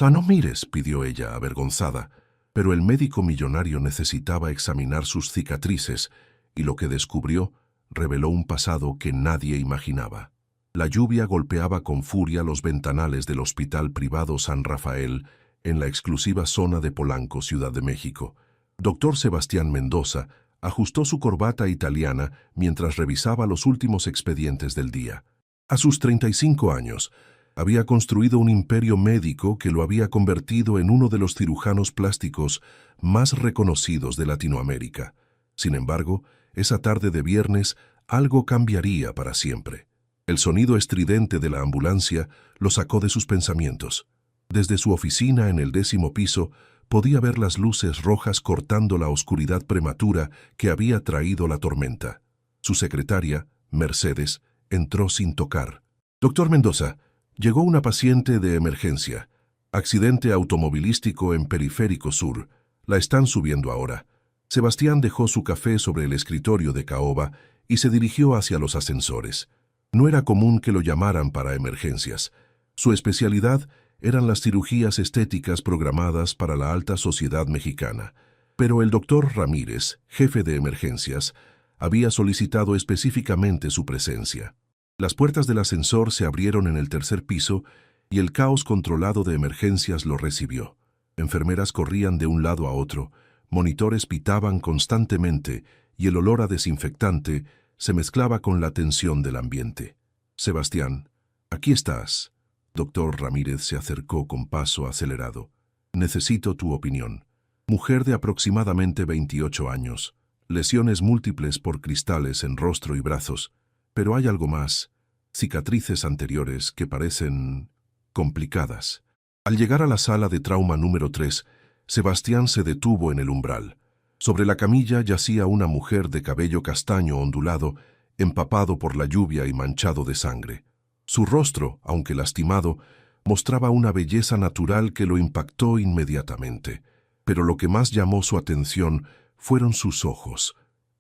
No mires, pidió ella, avergonzada, pero el médico millonario necesitaba examinar sus cicatrices y lo que descubrió reveló un pasado que nadie imaginaba. La lluvia golpeaba con furia los ventanales del Hospital Privado San Rafael en la exclusiva zona de Polanco, Ciudad de México. Doctor Sebastián Mendoza ajustó su corbata italiana mientras revisaba los últimos expedientes del día. A sus 35 años, había construido un imperio médico que lo había convertido en uno de los cirujanos plásticos más reconocidos de Latinoamérica. Sin embargo, esa tarde de viernes, algo cambiaría para siempre. El sonido estridente de la ambulancia lo sacó de sus pensamientos. Desde su oficina en el 10º piso, podía ver las luces rojas cortando la oscuridad prematura que había traído la tormenta. Su secretaria, Mercedes, entró sin tocar. «Doctor Mendoza, llegó una paciente de emergencia. Accidente automovilístico en Periférico Sur. La están subiendo ahora». Sebastián dejó su café sobre el escritorio de caoba y se dirigió hacia los ascensores. No era común que lo llamaran para emergencias. Su especialidad eran las cirugías estéticas programadas para la alta sociedad mexicana. Pero el doctor Ramírez, jefe de emergencias, había solicitado específicamente su presencia. Las puertas del ascensor se abrieron en el 3er piso y el caos controlado de emergencias lo recibió. Enfermeras corrían de un lado a otro, monitores pitaban constantemente y el olor a desinfectante se mezclaba con la tensión del ambiente. «Sebastián, aquí estás». Doctor Ramírez se acercó con paso acelerado. «Necesito tu opinión. Mujer de aproximadamente 28 años. Lesiones múltiples por cristales en rostro y brazos. Pero hay algo más. Cicatrices anteriores que parecen complicadas». Al llegar a la sala de trauma número 3, Sebastián se detuvo en el umbral. Sobre la camilla yacía una mujer de cabello castaño ondulado, empapado por la lluvia y manchado de sangre. Su rostro, aunque lastimado, mostraba una belleza natural que lo impactó inmediatamente. Pero lo que más llamó su atención fueron sus ojos,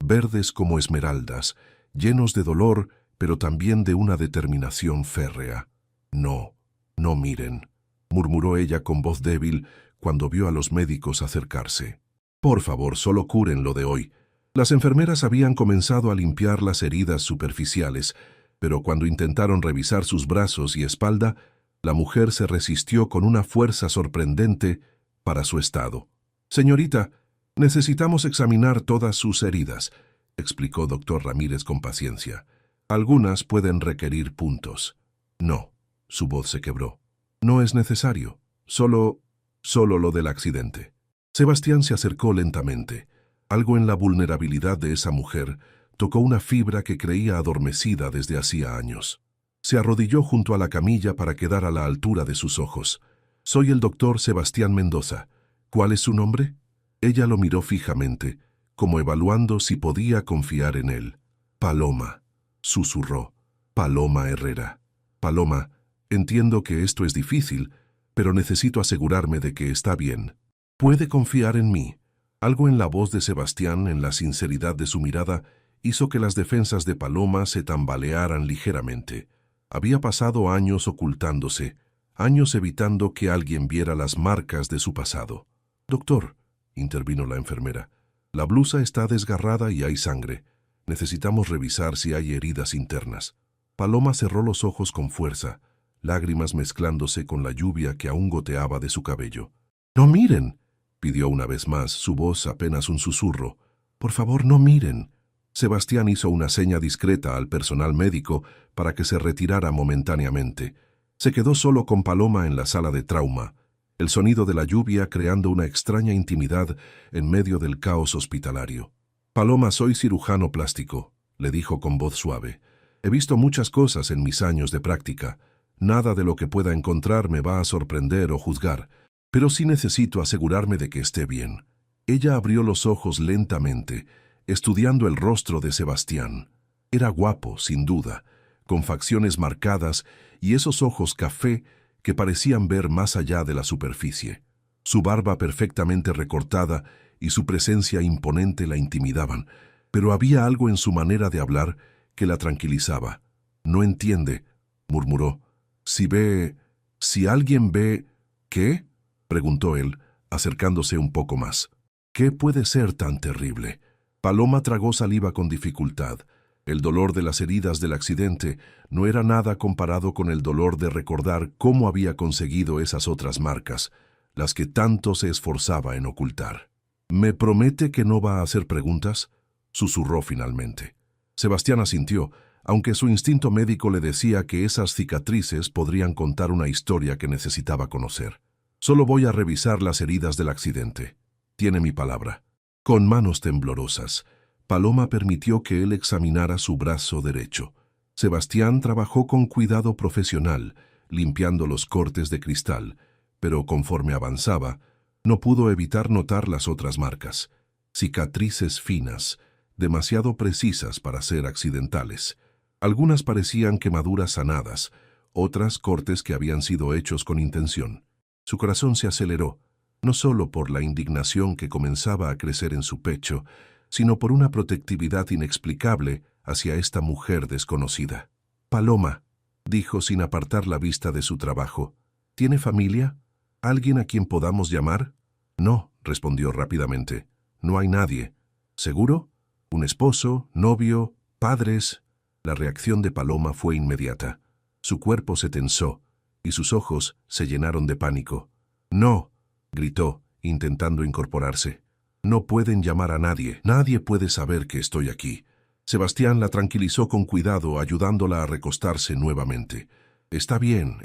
verdes como esmeraldas, llenos de dolor, pero también de una determinación férrea. «No, no miren», murmuró ella con voz débil cuando vio a los médicos acercarse. «Por favor, solo curen lo de hoy». Las enfermeras habían comenzado a limpiar las heridas superficiales, pero cuando intentaron revisar sus brazos y espalda, la mujer se resistió con una fuerza sorprendente para su estado. «Señorita, necesitamos examinar todas sus heridas», explicó doctor Ramírez con paciencia. «Algunas pueden requerir puntos». «No», su voz se quebró. «No es necesario. Solo lo del accidente». Sebastián se acercó lentamente. Algo en la vulnerabilidad de esa mujer tocó una fibra que creía adormecida desde hacía años. Se arrodilló junto a la camilla para quedar a la altura de sus ojos. «Soy el doctor Sebastián Mendoza. ¿Cuál es su nombre?» Ella lo miró fijamente, como evaluando si podía confiar en él. «Paloma», susurró. «Paloma Herrera». «Paloma, entiendo que esto es difícil, pero necesito asegurarme de que está bien. Puede confiar en mí». Algo en la voz de Sebastián, en la sinceridad de su mirada, hizo que las defensas de Paloma se tambalearan ligeramente. Había pasado años ocultándose, años evitando que alguien viera las marcas de su pasado. «Doctor», intervino la enfermera, «la blusa está desgarrada y hay sangre. Necesitamos revisar si hay heridas internas». Paloma cerró los ojos con fuerza, lágrimas mezclándose con la lluvia que aún goteaba de su cabello. «No miren», pidió una vez más, su voz apenas un susurro. «Por favor, no miren». Sebastián hizo una seña discreta al personal médico para que se retirara momentáneamente. Se quedó solo con Paloma en la sala de trauma, el sonido de la lluvia creando una extraña intimidad en medio del caos hospitalario. «Paloma, soy cirujano plástico», le dijo con voz suave. «He visto muchas cosas en mis años de práctica. Nada de lo que pueda encontrar me va a sorprender o juzgar, pero sí necesito asegurarme de que esté bien». Ella abrió los ojos lentamente, estudiando el rostro de Sebastián. Era guapo, sin duda, con facciones marcadas y esos ojos café que parecían ver más allá de la superficie. Su barba perfectamente recortada y su presencia imponente la intimidaban, pero había algo en su manera de hablar que la tranquilizaba. «No entiende», murmuró. Si alguien ve, ¿Qué? Preguntó él, acercándose un poco más. ¿Qué puede ser tan terrible? Paloma tragó saliva con dificultad. El dolor de las heridas del accidente no era nada comparado con el dolor de recordar cómo había conseguido esas otras marcas, las que tanto se esforzaba en ocultar. ¿Me promete que no va a hacer preguntas?, susurró finalmente. Sebastián asintió, aunque su instinto médico le decía que esas cicatrices podrían contar una historia que necesitaba conocer. Solo voy a revisar las heridas del accidente. Tiene mi palabra. Con manos temblorosas, Paloma permitió que él examinara su brazo derecho. Sebastián trabajó con cuidado profesional, limpiando los cortes de cristal, pero conforme avanzaba, no pudo evitar notar las otras marcas. Cicatrices finas, demasiado precisas para ser accidentales. Algunas parecían quemaduras sanadas, otras cortes que habían sido hechos con intención. Su corazón se aceleró, no solo por la indignación que comenzaba a crecer en su pecho, sino por una protectividad inexplicable hacia esta mujer desconocida. «Paloma», dijo sin apartar la vista de su trabajo, «¿tiene familia? ¿Alguien a quien podamos llamar?» «No», respondió rápidamente, «no hay nadie». «¿Seguro? ¿Un esposo, novio, padres?» La reacción de Paloma fue inmediata. Su cuerpo se tensó y sus ojos se llenaron de pánico. «No», gritó, intentando incorporarse. «No pueden llamar a nadie. Nadie puede saber que estoy aquí». Sebastián la tranquilizó con cuidado, ayudándola a recostarse nuevamente. Está bien.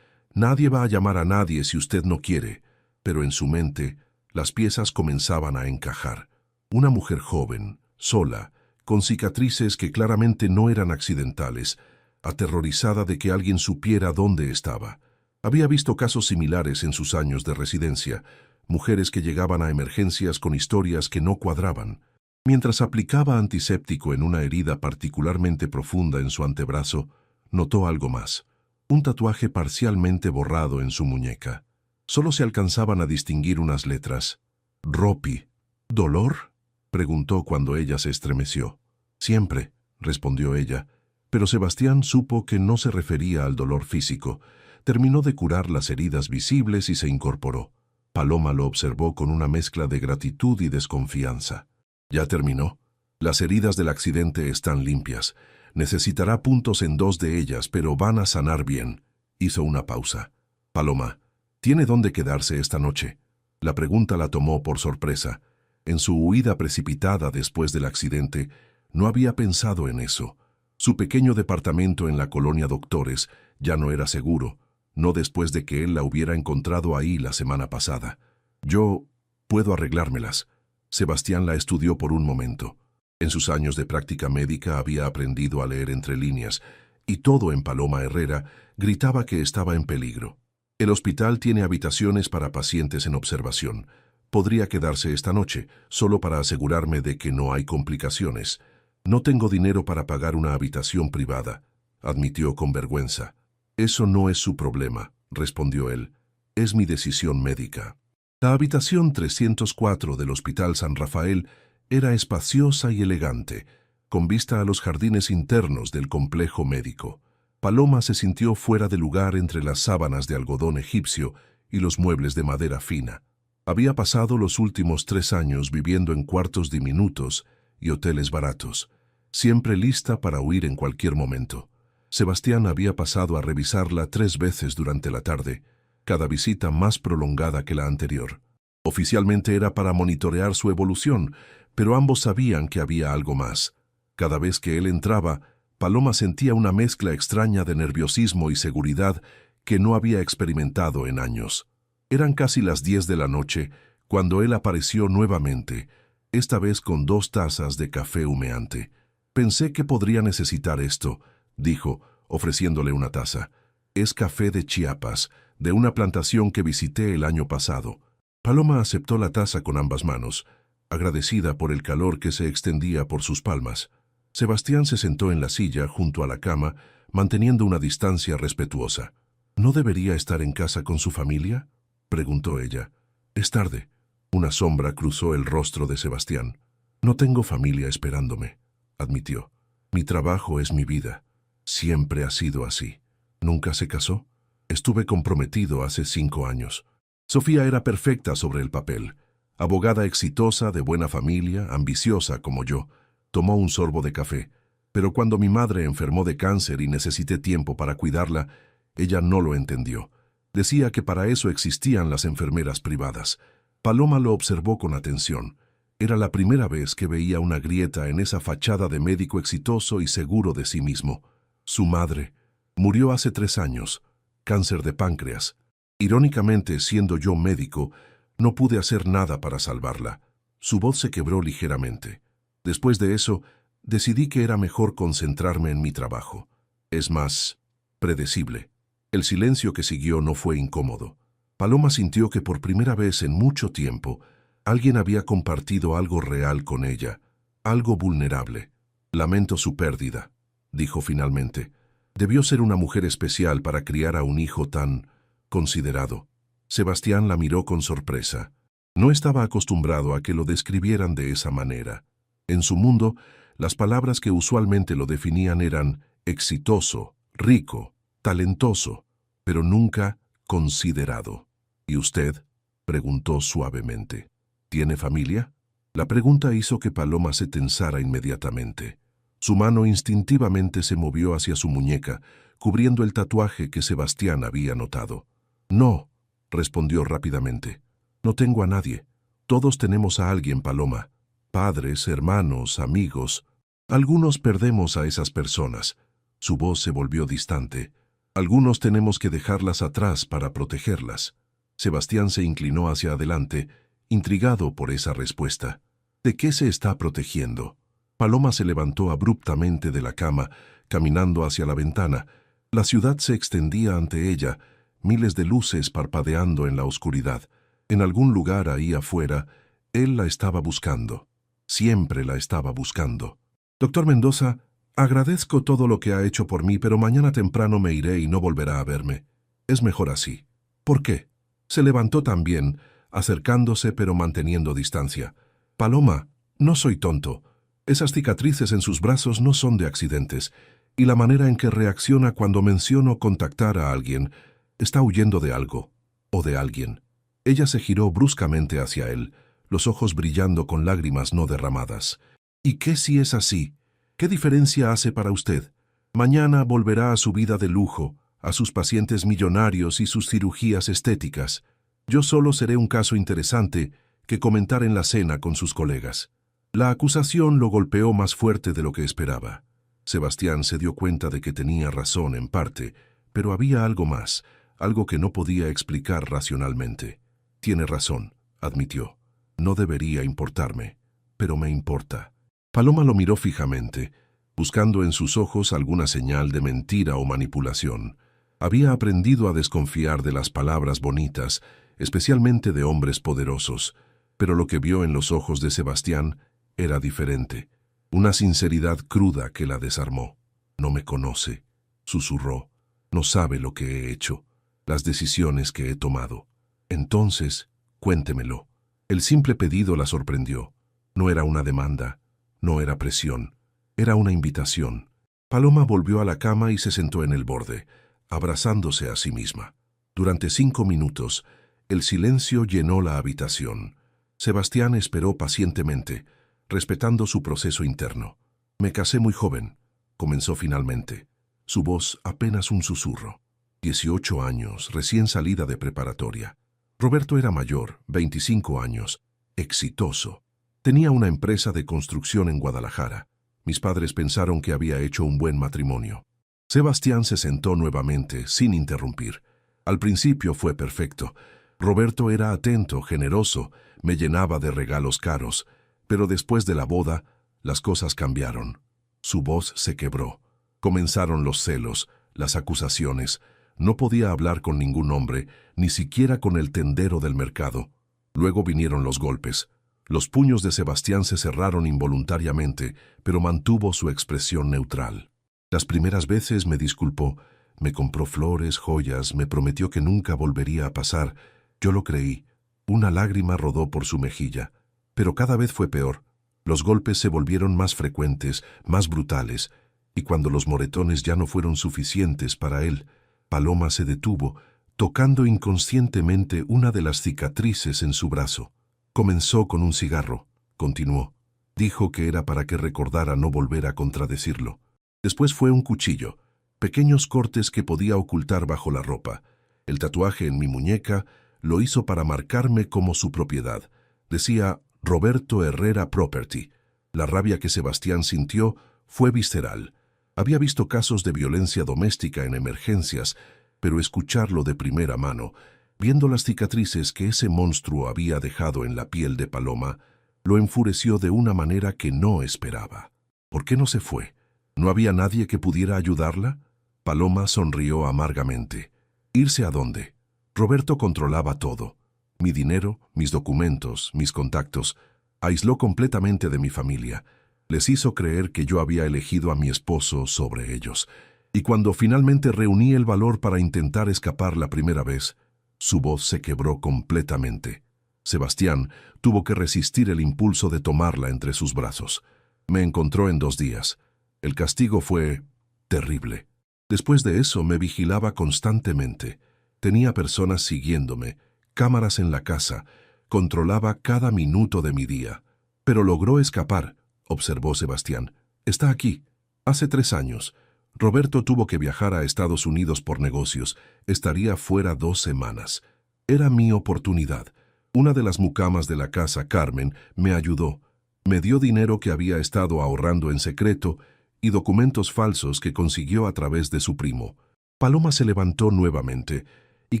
Nadie va a llamar a nadie si usted no quiere». Pero en su mente, las piezas comenzaban a encajar. Una mujer joven, sola, con cicatrices que claramente no eran accidentales, aterrorizada de que alguien supiera dónde estaba. Había visto casos similares en sus años de residencia, mujeres que llegaban a emergencias con historias que no cuadraban. Mientras aplicaba antiséptico en una herida particularmente profunda en su antebrazo, notó algo más: un tatuaje parcialmente borrado en su muñeca. Solo se alcanzaban a distinguir unas letras. «Ropi». «¿Dolor?», preguntó cuando ella se estremeció. «Siempre», respondió ella, pero Sebastián supo que no se refería al dolor físico. Terminó de curar las heridas visibles y se incorporó. Paloma lo observó con una mezcla de gratitud y desconfianza. «¿Ya terminó? Las heridas del accidente están limpias. Necesitará puntos en 2 de ellas, pero van a sanar bien». Hizo una pausa. «Paloma, ¿tiene dónde quedarse esta noche?». La pregunta la tomó por sorpresa. En su huida precipitada después del accidente, no había pensado en eso. Su pequeño departamento en la colonia Doctores ya no era seguro, no después de que él la hubiera encontrado ahí la semana pasada. «Yo puedo arreglármelas». Sebastián la estudió por un momento. En sus años de práctica médica había aprendido a leer entre líneas, y todo en Paloma Herrera gritaba que estaba en peligro. «El hospital tiene habitaciones para pacientes en observación. Podría quedarse esta noche, solo para asegurarme de que no hay complicaciones. No tengo dinero para pagar una habitación privada», admitió con vergüenza. «Eso no es su problema», respondió él. «Es mi decisión médica». La habitación 304 del Hospital San Rafael era espaciosa y elegante, con vista a los jardines internos del complejo médico. Paloma se sintió fuera de lugar entre las sábanas de algodón egipcio y los muebles de madera fina. Había pasado los últimos 3 años viviendo en cuartos diminutos y hoteles baratos, siempre lista para huir en cualquier momento. Sebastián había pasado a revisarla 3 veces durante la tarde, cada visita más prolongada que la anterior. Oficialmente era para monitorear su evolución, pero ambos sabían que había algo más. Cada vez que él entraba, Paloma sentía una mezcla extraña de nerviosismo y seguridad que no había experimentado en años. Eran casi las 10 de la noche cuando él apareció nuevamente, esta vez con 2 tazas de café humeante. «Pensé que podría necesitar esto», dijo, ofreciéndole una taza. «Es café de Chiapas, de una plantación que visité el año pasado». Paloma aceptó la taza con ambas manos, agradecida por el calor que se extendía por sus palmas. Sebastián se sentó en la silla junto a la cama, manteniendo una distancia respetuosa. «¿No debería estar en casa con su familia?», preguntó ella. «Es tarde». Una sombra cruzó el rostro de Sebastián. «No tengo familia esperándome», admitió. «Mi trabajo es mi vida. Siempre ha sido así». «¿Nunca se casó?». Estuve comprometido hace 5 años. Sofía era perfecta sobre el papel. Abogada exitosa, de buena familia, ambiciosa como yo. Tomó un sorbo de café. Pero cuando mi madre enfermó de cáncer y necesité tiempo para cuidarla, ella no lo entendió. Decía que para eso existían las enfermeras privadas. Paloma lo observó con atención. Era la primera vez que veía una grieta en esa fachada de médico exitoso y seguro de sí mismo. Su madre murió hace 3 años, cáncer de páncreas. Irónicamente, siendo yo médico, no pude hacer nada para salvarla. Su voz se quebró ligeramente. Después de eso, decidí que era mejor concentrarme en mi trabajo. Es más predecible. El silencio que siguió no fue incómodo. Paloma sintió que por primera vez en mucho tiempo, alguien había compartido algo real con ella, algo vulnerable. Lamento su pérdida, dijo finalmente. Debió ser una mujer especial para criar a un hijo tan considerado. Sebastián la miró con sorpresa. No estaba acostumbrado a que lo describieran de esa manera. En su mundo, las palabras que usualmente lo definían eran exitoso, rico, talentoso, pero nunca considerado. ¿Y usted?, preguntó suavemente. ¿Tiene familia? La pregunta hizo que Paloma se tensara inmediatamente. Su mano instintivamente se movió hacia su muñeca, cubriendo el tatuaje que Sebastián había notado. No, respondió rápidamente. No tengo a nadie. Todos tenemos a alguien, Paloma. Padres, hermanos, amigos. Algunos perdemos a esas personas. Su voz se volvió distante. Algunos tenemos que dejarlas atrás para protegerlas. Sebastián se inclinó hacia adelante, intrigado por esa respuesta. ¿De qué se está protegiendo? Paloma se levantó abruptamente de la cama, caminando hacia la ventana. La ciudad se extendía ante ella, miles de luces parpadeando en la oscuridad. En algún lugar ahí afuera, él la estaba buscando. Siempre la estaba buscando. Doctor Mendoza, agradezco todo lo que ha hecho por mí, pero mañana temprano me iré y no volverá a verme. Es mejor así. ¿Por qué? Se levantó también, acercándose pero manteniendo distancia. Paloma, no soy tonto. Esas cicatrices en sus brazos no son de accidentes, y la manera en que reacciona cuando menciono contactar a alguien, está huyendo de algo, o de alguien. Ella se giró bruscamente hacia él, los ojos brillando con lágrimas no derramadas. ¿Y qué si es así? ¿Qué diferencia hace para usted? Mañana volverá a su vida de lujo, a sus pacientes millonarios y sus cirugías estéticas. Yo solo seré un caso interesante que comentar en la cena con sus colegas. La acusación lo golpeó más fuerte de lo que esperaba. Sebastián se dio cuenta de que tenía razón en parte, pero había algo más, algo que no podía explicar racionalmente. Tiene razón, admitió. No debería importarme, pero me importa. Paloma lo miró fijamente, buscando en sus ojos alguna señal de mentira o manipulación. Había aprendido a desconfiar de las palabras bonitas, especialmente de hombres poderosos, pero lo que vio en los ojos de Sebastián era diferente, una sinceridad cruda que la desarmó. No me conoce, susurró. No sabe lo que he hecho, las decisiones que he tomado. Entonces, cuéntemelo. El simple pedido la sorprendió. No era una demanda, no era presión, era una invitación. Paloma volvió a la cama y se sentó en el borde, abrazándose a sí misma. Durante 5 minutos, el silencio llenó la habitación. Sebastián esperó pacientemente, respetando su proceso interno. Me casé muy joven, comenzó finalmente. Su voz apenas un susurro. 18 años, recién salida de preparatoria. Roberto era mayor, 25 años, exitoso. Tenía una empresa de construcción en Guadalajara. Mis padres pensaron que había hecho un buen matrimonio. Sebastián se sentó nuevamente, sin interrumpir. Al principio fue perfecto. Roberto era atento, generoso, me llenaba de regalos caros. Pero después de la boda, las cosas cambiaron. Su voz se quebró. Comenzaron los celos, las acusaciones. No podía hablar con ningún hombre, ni siquiera con el tendero del mercado. Luego vinieron los golpes. Los puños de Sebastián se cerraron involuntariamente, pero mantuvo su expresión neutral. Las primeras veces me disculpó, me compró flores, joyas, me prometió que nunca volvería a pasar. Yo lo creí. Una lágrima rodó por su mejilla. Pero cada vez fue peor. Los golpes se volvieron más frecuentes, más brutales, y cuando los moretones ya no fueron suficientes para él, Paloma se detuvo, tocando inconscientemente una de las cicatrices en su brazo. Comenzó con un cigarro, continuó. Dijo que era para que recordara no volver a contradecirlo. Después fue un cuchillo, pequeños cortes que podía ocultar bajo la ropa. El tatuaje en mi muñeca lo hizo para marcarme como su propiedad. Decía Roberto Herrera Property. La rabia que Sebastián sintió fue visceral. Había visto casos de violencia doméstica en emergencias, pero escucharlo de primera mano, viendo las cicatrices que ese monstruo había dejado en la piel de Paloma, lo enfureció de una manera que no esperaba. ¿Por qué no se fue? ¿No había nadie que pudiera ayudarla? Paloma sonrió amargamente. ¿Irse a dónde? Roberto controlaba todo. Mi dinero, mis documentos, mis contactos. Aisló completamente de mi familia. Les hizo creer que yo había elegido a mi esposo sobre ellos. Y cuando finalmente reuní el valor para intentar escapar la primera vez, su voz se quebró completamente. Sebastián tuvo que resistir el impulso de tomarla entre sus brazos. Me encontró en 2 días. El castigo fue terrible. Después de eso me vigilaba constantemente. Tenía personas siguiéndome, cámaras en la casa, controlaba cada minuto de mi día. Pero logró escapar, observó Sebastián. Está aquí. Hace 3 años. Roberto tuvo que viajar a Estados Unidos por negocios. Estaría fuera 2 semanas. Era mi oportunidad. Una de las mucamas de la casa, Carmen, me ayudó. Me dio dinero que había estado ahorrando en secreto y documentos falsos que consiguió a través de su primo. Paloma se levantó nuevamente y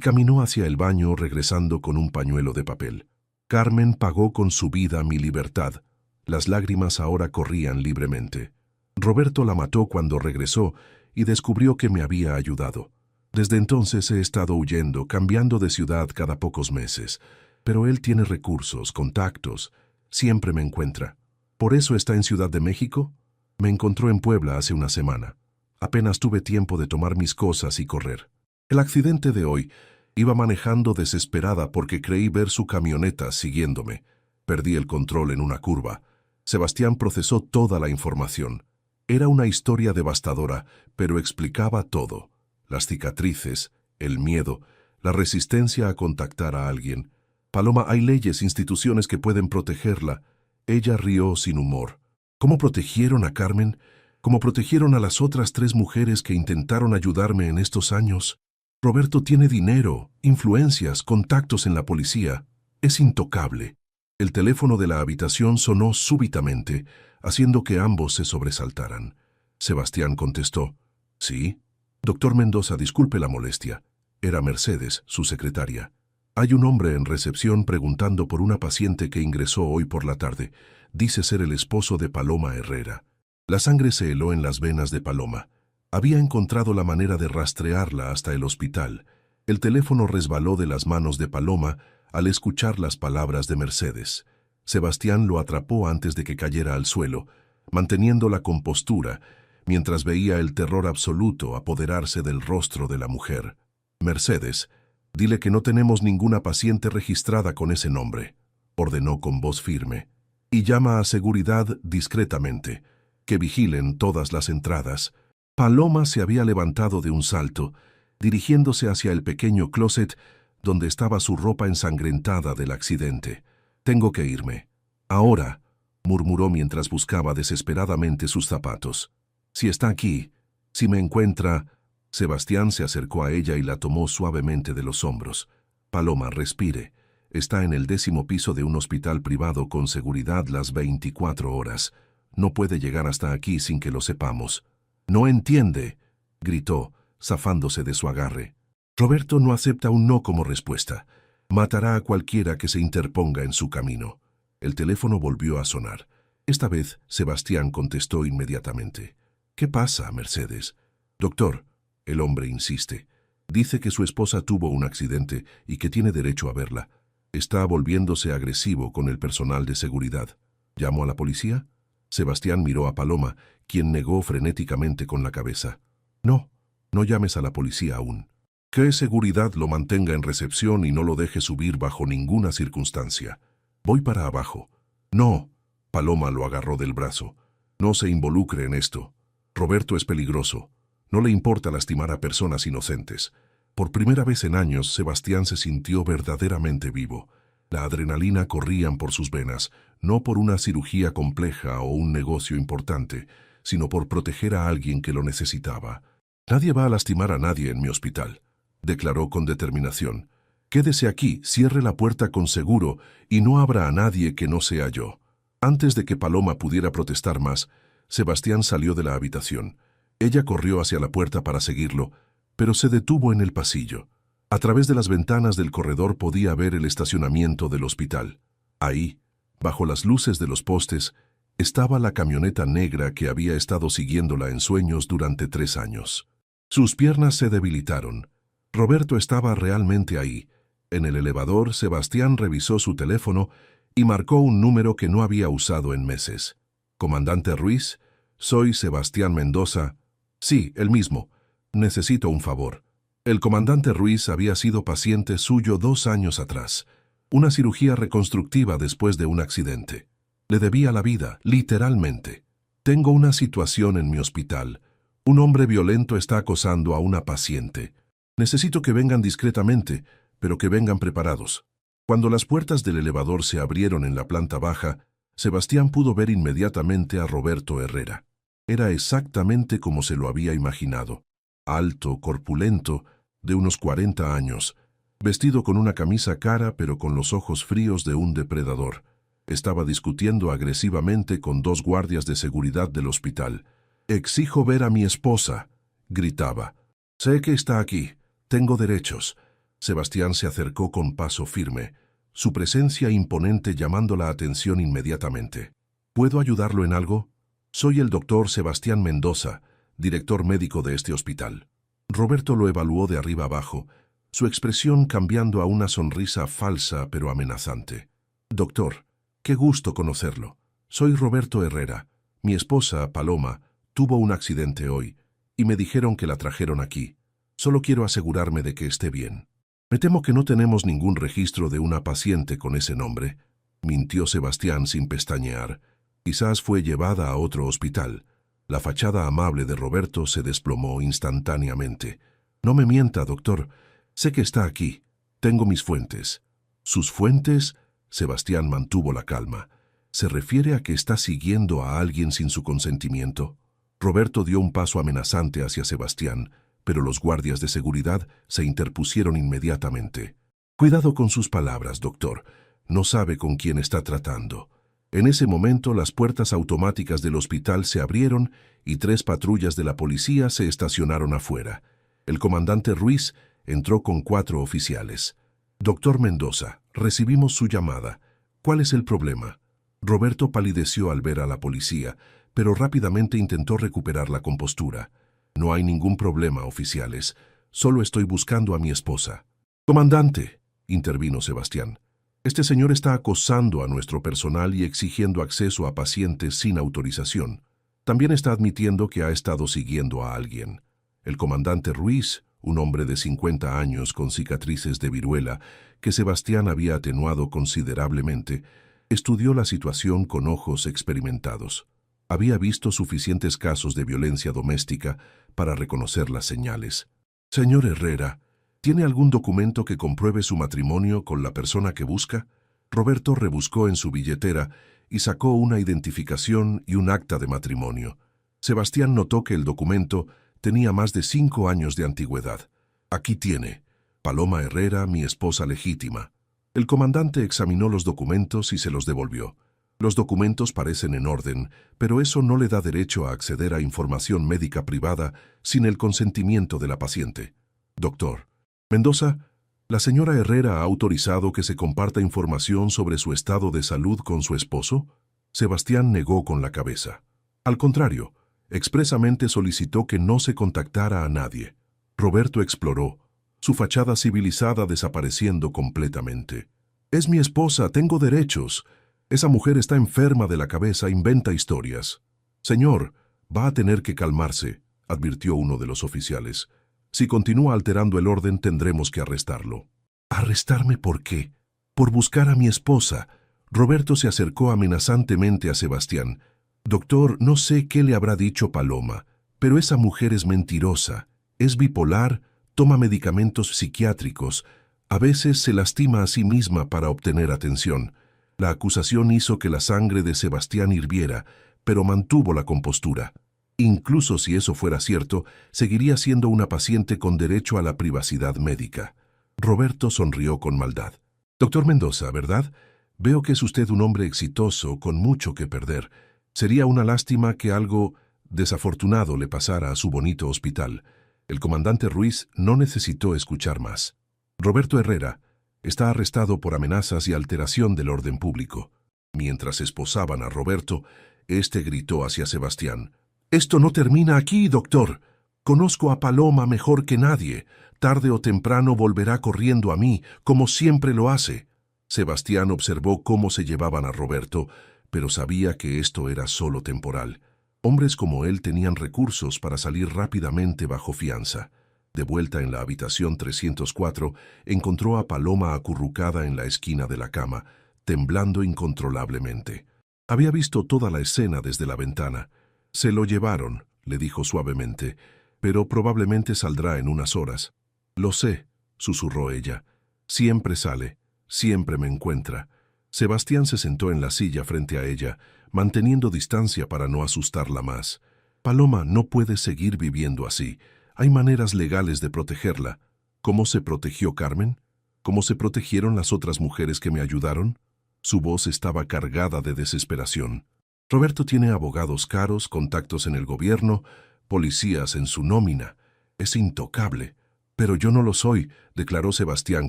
caminó hacia el baño regresando con un pañuelo de papel. Carmen pagó con su vida mi libertad. Las lágrimas ahora corrían libremente. Roberto la mató cuando regresó y descubrió que me había ayudado. Desde entonces he estado huyendo, cambiando de ciudad cada pocos meses. Pero él tiene recursos, contactos. Siempre me encuentra. ¿Por eso está en Ciudad de México? Me encontró en Puebla hace una semana. Apenas tuve tiempo de tomar mis cosas y correr. El accidente de hoy, iba manejando desesperada porque creí ver su camioneta siguiéndome. Perdí el control en una curva. Sebastián procesó toda la información. Era una historia devastadora, pero explicaba todo. Las cicatrices, el miedo, la resistencia a contactar a alguien. Paloma, hay leyes, instituciones que pueden protegerla. Ella rió sin humor. ¿Cómo protegieron a Carmen? ¿Cómo protegieron a las otras 3 mujeres que intentaron ayudarme en estos años? Roberto tiene dinero, influencias, contactos en la policía. Es intocable. El teléfono de la habitación sonó súbitamente, haciendo que ambos se sobresaltaran. Sebastián contestó. ¿Sí? Doctor Mendoza, disculpe la molestia. Era Mercedes, su secretaria. Hay un hombre en recepción preguntando por una paciente que ingresó hoy por la tarde. Dice ser el esposo de Paloma Herrera. La sangre se heló en las venas de Paloma. Había encontrado la manera de rastrearla hasta el hospital. El teléfono resbaló de las manos de Paloma al escuchar las palabras de Mercedes. Sebastián lo atrapó antes de que cayera al suelo, manteniendo la compostura, mientras veía el terror absoluto apoderarse del rostro de la mujer. Mercedes, dile que no tenemos ninguna paciente registrada con ese nombre, ordenó con voz firme. Y llama a seguridad discretamente, que vigilen todas las entradas. Paloma se había levantado de un salto, dirigiéndose hacia el pequeño closet donde estaba su ropa ensangrentada del accidente. Tengo que irme. Ahora, murmuró mientras buscaba desesperadamente sus zapatos. Si está aquí, si me encuentra... Sebastián se acercó a ella y la tomó suavemente de los hombros. Paloma, respire. Está en el 10º piso de un hospital privado con seguridad las 24 horas. No puede llegar hasta aquí sin que lo sepamos. «No entiende», gritó, zafándose de su agarre. Roberto no acepta un no como respuesta. Matará a cualquiera que se interponga en su camino. El teléfono volvió a sonar. Esta vez, Sebastián contestó inmediatamente. «¿Qué pasa, Mercedes?» «Doctor», el hombre insiste. «Dice que su esposa tuvo un accidente y que tiene derecho a verla. Está volviéndose agresivo con el personal de seguridad. ¿Llamo a la policía?» Sebastián miró a Paloma, quien negó frenéticamente con la cabeza. «No, no llames a la policía aún. Que seguridad lo mantenga en recepción y no lo deje subir bajo ninguna circunstancia. Voy para abajo». «No», Paloma lo agarró del brazo. «No se involucre en esto. Roberto es peligroso. No le importa lastimar a personas inocentes. Por primera vez en años, Sebastián se sintió verdaderamente vivo. La adrenalina corría por sus venas, no por una cirugía compleja o un negocio importante, sino por proteger a alguien que lo necesitaba. «Nadie va a lastimar a nadie en mi hospital», declaró con determinación. «Quédese aquí, cierre la puerta con seguro y no habrá a nadie que no sea yo». Antes de que Paloma pudiera protestar más, Sebastián salió de la habitación. Ella corrió hacia la puerta para seguirlo, pero se detuvo en el pasillo. A través de las ventanas del corredor podía ver el estacionamiento del hospital. Ahí, bajo las luces de los postes, estaba la camioneta negra que había estado siguiéndola en sueños durante 3 años. Sus piernas se debilitaron. Roberto estaba realmente ahí. En el elevador, Sebastián revisó su teléfono y marcó un número que no había usado en meses. «Comandante Ruiz, soy Sebastián Mendoza». «Sí, el mismo. Necesito un favor». El comandante Ruiz había sido paciente suyo 2 años atrás. Una cirugía reconstructiva después de un accidente. Le debía la vida, literalmente. «Tengo una situación en mi hospital. Un hombre violento está acosando a una paciente. Necesito que vengan discretamente, pero que vengan preparados». Cuando las puertas del elevador se abrieron en la planta baja, Sebastián pudo ver inmediatamente a Roberto Herrera. Era exactamente como se lo había imaginado. Alto, corpulento, de unos 40 años, vestido con una camisa cara pero con los ojos fríos de un depredador. Estaba discutiendo agresivamente con 2 guardias de seguridad del hospital. «Exijo ver a mi esposa», gritaba. «Sé que está aquí. Tengo derechos». Sebastián se acercó con paso firme, su presencia imponente llamando la atención inmediatamente. «¿Puedo ayudarlo en algo? Soy el doctor Sebastián Mendoza, director médico de este hospital». Roberto lo evaluó de arriba abajo, su expresión cambiando a una sonrisa falsa pero amenazante. «Doctor, qué gusto conocerlo. Soy Roberto Herrera. Mi esposa, Paloma, tuvo un accidente hoy y me dijeron que la trajeron aquí. Solo quiero asegurarme de que esté bien». «Me temo que no tenemos ningún registro de una paciente con ese nombre», mintió Sebastián sin pestañear. «Quizás fue llevada a otro hospital». La fachada amable de Roberto se desplomó instantáneamente. «No me mienta, doctor. Sé que está aquí. Tengo mis fuentes». «¿Sus fuentes?». Sebastián mantuvo la calma. «¿Se refiere a que está siguiendo a alguien sin su consentimiento?». Roberto dio un paso amenazante hacia Sebastián, pero los guardias de seguridad se interpusieron inmediatamente. «Cuidado con sus palabras, doctor. No sabe con quién está tratando». En ese momento, las puertas automáticas del hospital se abrieron y 3 patrullas de la policía se estacionaron afuera. El comandante Ruiz entró con 4 oficiales. «Doctor Mendoza, recibimos su llamada. ¿Cuál es el problema?». Roberto palideció al ver a la policía, pero rápidamente intentó recuperar la compostura. «No hay ningún problema, oficiales. Solo estoy buscando a mi esposa». «Comandante», intervino Sebastián, «este señor está acosando a nuestro personal y exigiendo acceso a pacientes sin autorización. También está admitiendo que ha estado siguiendo a alguien». El comandante Ruiz, un hombre de 50 años con cicatrices de viruela que Sebastián había atenuado considerablemente, estudió la situación con ojos experimentados. Había visto suficientes casos de violencia doméstica para reconocer las señales. «Señor Herrera, ¿tiene algún documento que compruebe su matrimonio con la persona que busca?». Roberto rebuscó en su billetera y sacó una identificación y un acta de matrimonio. Sebastián notó que el documento tenía más de 5 años de antigüedad. «Aquí tiene. Paloma Herrera, mi esposa legítima». El comandante examinó los documentos y se los devolvió. «Los documentos parecen en orden, pero eso no le da derecho a acceder a información médica privada sin el consentimiento de la paciente». «Doctor Mendoza, ¿la señora Herrera ha autorizado que se comparta información sobre su estado de salud con su esposo?». Sebastián negó con la cabeza. «Al contrario, expresamente solicitó que no se contactara a nadie». Roberto exploró, su fachada civilizada desapareciendo completamente. «Es mi esposa, tengo derechos. Esa mujer está enferma de la cabeza, inventa historias». «Señor, va a tener que calmarse», advirtió uno de los oficiales. «Si continúa alterando el orden, tendremos que arrestarlo». «¿Arrestarme por qué?». «Por buscar a mi esposa». Roberto se acercó amenazantemente a Sebastián. «Doctor, no sé qué le habrá dicho Paloma, Pero esa mujer es mentirosa, es bipolar, toma medicamentos psiquiátricos, a veces se lastima a sí misma para obtener atención. La acusación hizo que la sangre de Sebastián hirviera, pero mantuvo la compostura. Incluso si eso fuera cierto, seguiría siendo una paciente con derecho a la privacidad médica. Roberto sonrió con maldad. Doctor Mendoza, ¿verdad? Veo que es usted un hombre exitoso, con mucho que perder. Sería una lástima que algo desafortunado le pasara a su bonito hospital. El comandante Ruiz no necesitó escuchar más. Roberto Herrera está arrestado por amenazas y alteración del orden público. Mientras esposaban a Roberto, este gritó hacia Sebastián: «Esto no termina aquí, doctor. Conozco a Paloma mejor que nadie. Tarde o temprano volverá corriendo a mí, como siempre lo hace». Sebastián observó cómo se llevaban a Roberto, pero sabía que esto era solo temporal. Hombres como él tenían recursos para salir rápidamente bajo fianza. De vuelta en la habitación 304, encontró a Paloma acurrucada en la esquina de la cama, temblando incontrolablemente. Había visto toda la escena desde la ventana. «Se lo llevaron», le dijo suavemente, «pero probablemente saldrá en unas horas». «Lo sé», susurró ella. «Siempre sale, siempre me encuentra». Sebastián se sentó en la silla frente a ella, manteniendo distancia para no asustarla más. «Paloma no puede seguir viviendo así. Hay maneras legales de protegerla». «¿Cómo se protegió Carmen? ¿Cómo se protegieron las otras mujeres que me ayudaron?» Su voz estaba cargada de desesperación. «Roberto tiene abogados caros, contactos en el gobierno, policías en su nómina. Es intocable». «Pero yo no lo soy», declaró Sebastián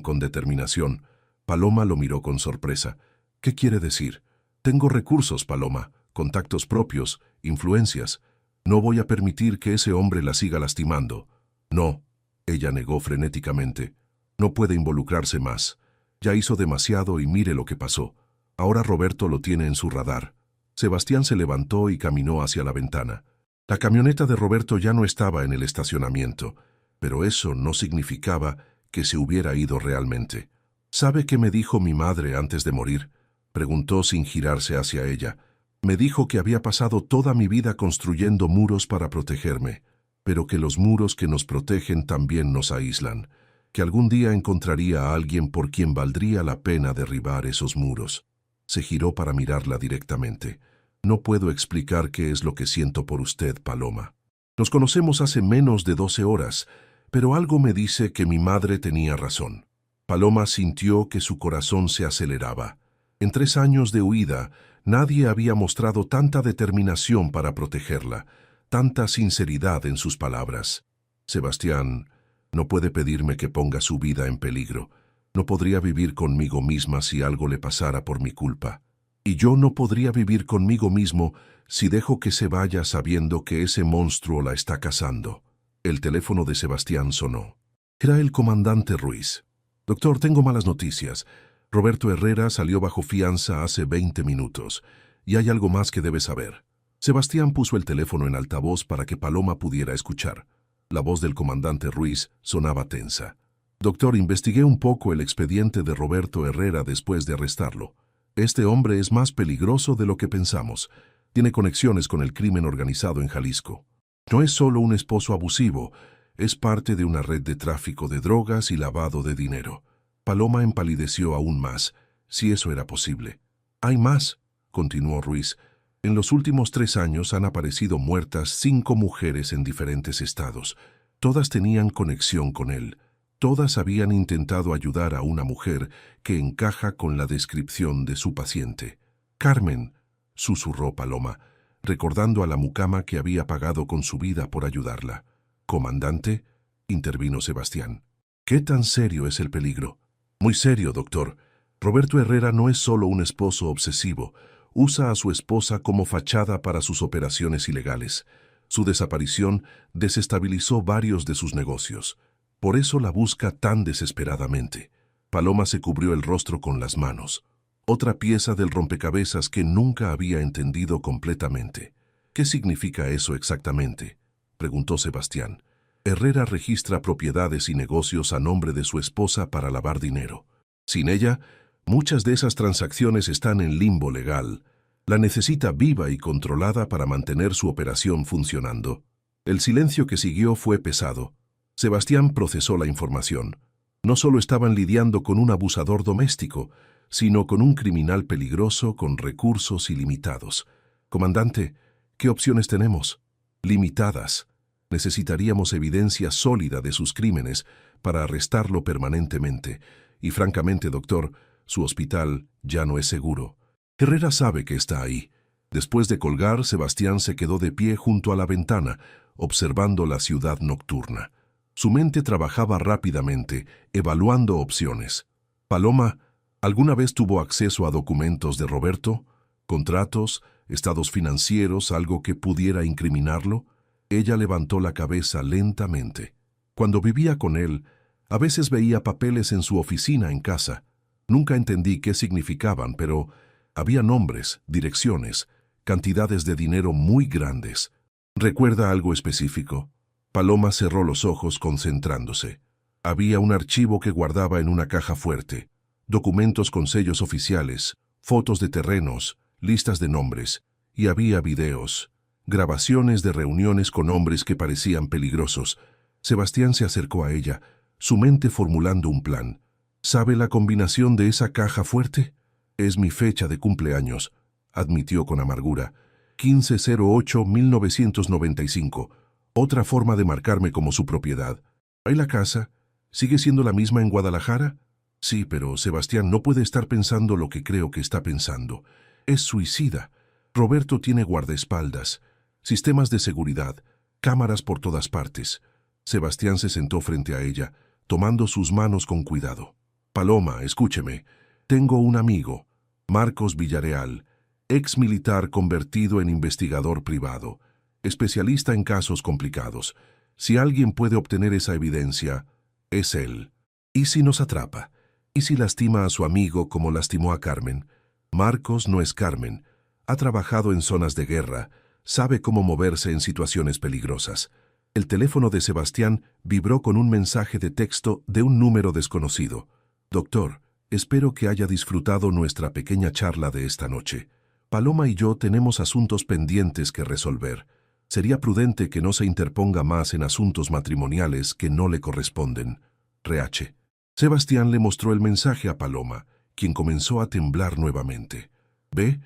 con determinación. Paloma lo miró con sorpresa. «¿Qué quiere decir?» «Tengo recursos, Paloma, contactos propios, influencias. No voy a permitir que ese hombre la siga lastimando». «No», ella negó frenéticamente. «No puede involucrarse más. Ya hizo demasiado y mire lo que pasó. Ahora Roberto lo tiene en su radar». Sebastián se levantó y caminó hacia la ventana. La camioneta de Roberto ya no estaba en el estacionamiento, pero eso no significaba que se hubiera ido realmente. «¿Sabe qué me dijo mi madre antes de morir?», preguntó sin girarse hacia ella. «Me dijo que había pasado toda mi vida construyendo muros para protegerme, pero que los muros que nos protegen también nos aíslan, que algún día encontraría a alguien por quien valdría la pena derribar esos muros». Se giró para mirarla directamente. «No puedo explicar qué es lo que siento por usted, Paloma. Nos conocemos hace menos de 12 horas, pero algo me dice que mi madre tenía razón». Paloma sintió que su corazón se aceleraba. En 3 años de huida, nadie había mostrado tanta determinación para protegerla, tanta sinceridad en sus palabras. «Sebastián no puede pedirme que ponga su vida en peligro. No podría vivir conmigo misma si algo le pasara por mi culpa. Y yo no podría vivir conmigo mismo si dejo que se vaya sabiendo que ese monstruo la está cazando». El teléfono de Sebastián sonó. Era el comandante Ruiz. «Doctor, tengo malas noticias. Roberto Herrera salió bajo fianza hace 20 minutos, y hay algo más que debe saber». Sebastián puso el teléfono en altavoz para que Paloma pudiera escuchar. La voz del comandante Ruiz sonaba tensa. «Doctor, investigué un poco el expediente de Roberto Herrera después de arrestarlo. Este hombre es más peligroso de lo que pensamos. Tiene conexiones con el crimen organizado en Jalisco. No es solo un esposo abusivo, es parte de una red de tráfico de drogas y lavado de dinero». Paloma empalideció aún más, si eso era posible. «Hay más», continuó Ruiz. «En los últimos 3 años han aparecido muertas 5 mujeres en diferentes estados. Todas tenían conexión con él. Todas habían intentado ayudar a una mujer que encaja con la descripción de su paciente». «Carmen», susurró Paloma, recordando a la mucama que había pagado con su vida por ayudarla. «Comandante», intervino Sebastián, «¿qué tan serio es el peligro?» «Muy serio, doctor. Roberto Herrera no es solo un esposo obsesivo. Usa a su esposa como fachada para sus operaciones ilegales. Su desaparición desestabilizó varios de sus negocios. Por eso la busca tan desesperadamente». Paloma se cubrió el rostro con las manos. Otra pieza del rompecabezas que nunca había entendido completamente. «¿Qué significa eso exactamente?», preguntó Sebastián. «Herrera registra propiedades y negocios a nombre de su esposa para lavar dinero. Sin ella, muchas de esas transacciones están en limbo legal. La necesita viva y controlada para mantener su operación funcionando». El silencio que siguió fue pesado. Sebastián procesó la información. No solo estaban lidiando con un abusador doméstico, sino con un criminal peligroso con recursos ilimitados. Comandante, ¿qué opciones tenemos? Limitadas. Necesitaríamos evidencia sólida de sus crímenes para arrestarlo permanentemente. Y francamente, doctor, su hospital ya no es seguro. Herrera sabe que está ahí. Después de colgar, Sebastián se quedó de pie junto a la ventana, observando la ciudad nocturna. Su mente trabajaba rápidamente, evaluando opciones. Paloma, ¿alguna vez tuvo acceso a documentos de Roberto? ¿Contratos? ¿Estados financieros? ¿Algo que pudiera incriminarlo? Ella levantó la cabeza lentamente. Cuando vivía con él, a veces veía papeles en su oficina en casa. Nunca entendí qué significaban, pero había nombres, direcciones, cantidades de dinero muy grandes. ¿Recuerda algo específico? Paloma cerró los ojos concentrándose. Había un archivo que guardaba en una caja fuerte, documentos con sellos oficiales, fotos de terrenos, listas de nombres, y había videos, grabaciones de reuniones con hombres que parecían peligrosos. Sebastián se acercó a ella, su mente formulando un plan. ¿Sabe la combinación de esa caja fuerte? Es mi fecha de cumpleaños, admitió con amargura. 1508-1995. Otra forma de marcarme como su propiedad. ¿Hay la casa? ¿Sigue siendo la misma en Guadalajara? Sí, pero Sebastián no puede estar pensando lo que creo que está pensando. Es suicida. Roberto tiene guardaespaldas, sistemas de seguridad, cámaras por todas partes. Sebastián se sentó frente a ella, tomando sus manos con cuidado. Paloma, escúcheme. Tengo un amigo, Marcos Villareal, ex militar convertido en investigador privado, especialista en casos complicados. Si alguien puede obtener esa evidencia, es él. ¿Y si nos atrapa? ¿Y si lastima a su amigo como lastimó a Carmen? Marcos no es Carmen. Ha trabajado en zonas de guerra, sabe cómo moverse en situaciones peligrosas. El teléfono de Sebastián vibró con un mensaje de texto de un número desconocido. Doctor, espero que haya disfrutado nuestra pequeña charla de esta noche. Paloma y yo tenemos asuntos pendientes que resolver. Sería prudente que no se interponga más en asuntos matrimoniales que no le corresponden. RH. Sebastián le mostró el mensaje a Paloma, quien comenzó a temblar nuevamente. ¿Ve?